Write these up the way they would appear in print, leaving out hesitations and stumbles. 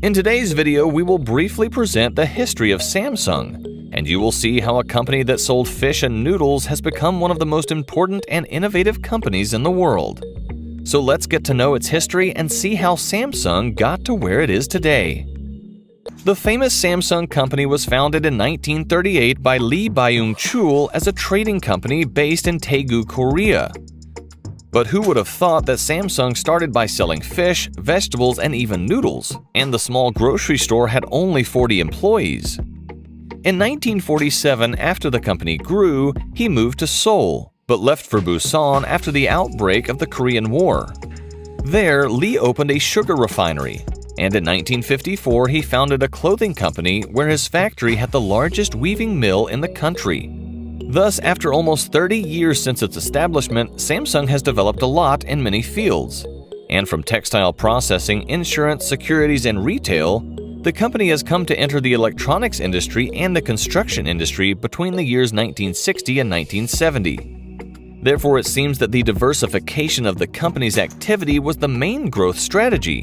In today's video, we will briefly present the history of Samsung, and you will see how a company that sold fish and noodles has become one of the most important and innovative companies in the world. So let's get to know its history and see how Samsung got to where it is today. The famous Samsung company was founded in 1938 by Lee Byung-chul as a trading company based in Daegu, Korea. But who would have thought that Samsung started by selling fish, vegetables, and even noodles, and the small grocery store had only 40 employees? In 1947, after the company grew, he moved to Seoul, but left for Busan after the outbreak of the Korean War. There, Lee opened a sugar refinery, and in 1954 he founded a clothing company where his factory had the largest weaving mill in the country. Thus, after almost 30 years since its establishment, Samsung has developed a lot in many fields. And from textile processing, insurance, securities, and retail, the company has come to enter the electronics industry and the construction industry between the years 1960 and 1970. Therefore, it seems that the diversification of the company's activity was the main growth strategy,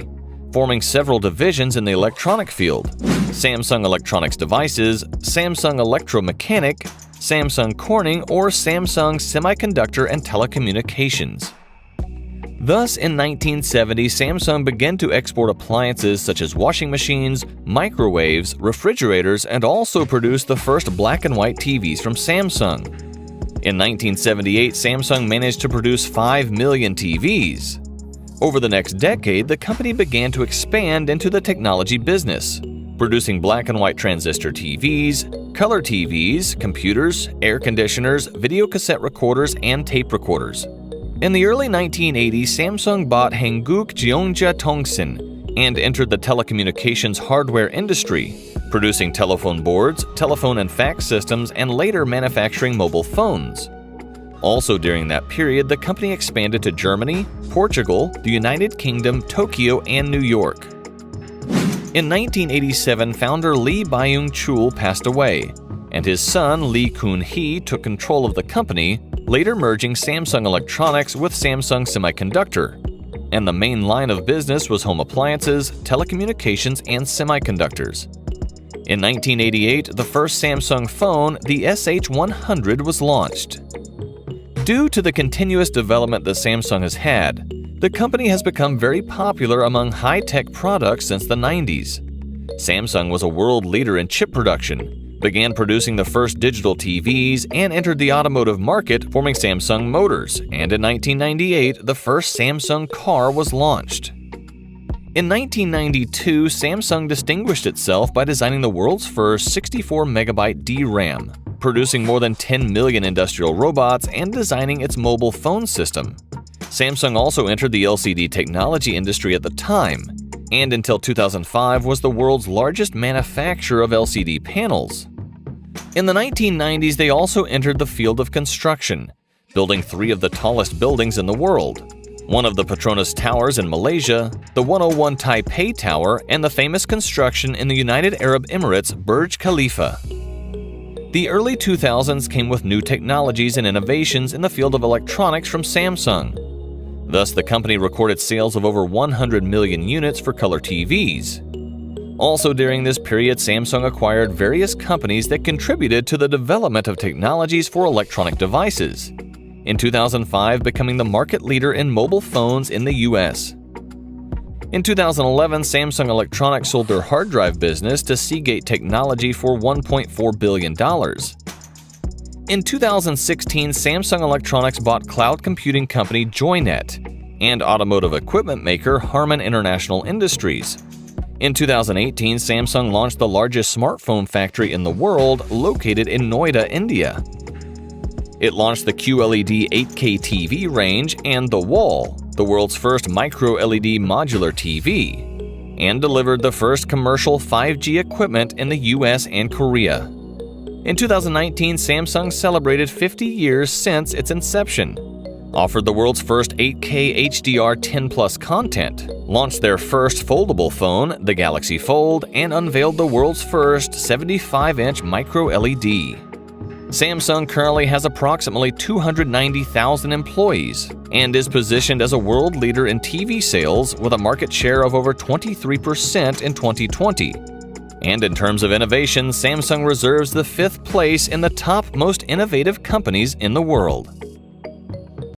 forming several divisions in the electronic field: Samsung Electronics Devices, Samsung Electromechanic, Samsung Corning, or Samsung Semiconductor and Telecommunications. Thus, in 1970, Samsung began to export appliances such as washing machines, microwaves, refrigerators, and also produced the first black and white TVs from Samsung. In 1978, Samsung managed to produce 5 million TVs. Over the next decade, the company began to expand into the technology business, producing black and white transistor TVs, color TVs, computers, air conditioners, video cassette recorders, and tape recorders. In the early 1980s, Samsung bought Hanguk Gyeongja Tongsin and entered the telecommunications hardware industry, producing telephone boards, telephone and fax systems, and later manufacturing mobile phones. Also during that period, the company expanded to Germany, Portugal, the United Kingdom, Tokyo, and New York. In 1987, founder Lee Byung-chul passed away, and his son Lee Kun-hee took control of the company, later merging Samsung Electronics with Samsung Semiconductor. And the main line of business was home appliances, telecommunications, and semiconductors. In 1988, the first Samsung phone, the SH100, was launched. Due to the continuous development that Samsung has had, the company has become very popular among high-tech products since the 90s. Samsung was a world leader in chip production, began producing the first digital TVs, and entered the automotive market, forming Samsung Motors, and in 1998, the first Samsung car was launched. In 1992, Samsung distinguished itself by designing the world's first 64-megabyte DRAM, producing more than 10 million industrial robots, and designing its mobile phone system. Samsung also entered the LCD technology industry at the time, and until 2005 was the world's largest manufacturer of LCD panels. In the 1990s, they also entered the field of construction, building 3 of the tallest buildings in the world: one of the Petronas Towers in Malaysia, the 101 Taipei Tower, and the famous construction in the United Arab Emirates, Burj Khalifa. The early 2000s came with new technologies and innovations in the field of electronics from Samsung. Thus, the company recorded sales of over 100 million units for color TVs. Also during this period, Samsung acquired various companies that contributed to the development of technologies for electronic devices, in 2005 becoming the market leader in mobile phones in the US. In 2011, Samsung Electronics sold their hard drive business to Seagate Technology for $1.4 billion. In 2016, Samsung Electronics bought cloud computing company Joynet and automotive equipment maker Harman International Industries. In 2018, Samsung launched the largest smartphone factory in the world, located in Noida, India. It launched the QLED 8K TV range and the Wall, the world's first micro-LED modular TV, and delivered the first commercial 5G equipment in the US and Korea. In 2019, Samsung celebrated 50 years since its inception, offered the world's first 8K HDR 10 Plus content, launched their first foldable phone, the Galaxy Fold, and unveiled the world's first 75-inch micro-LED. Samsung currently has approximately 290,000 employees and is positioned as a world leader in TV sales with a market share of over 23% in 2020. And in terms of innovation, Samsung reserves the 5th place in the top most innovative companies in the world.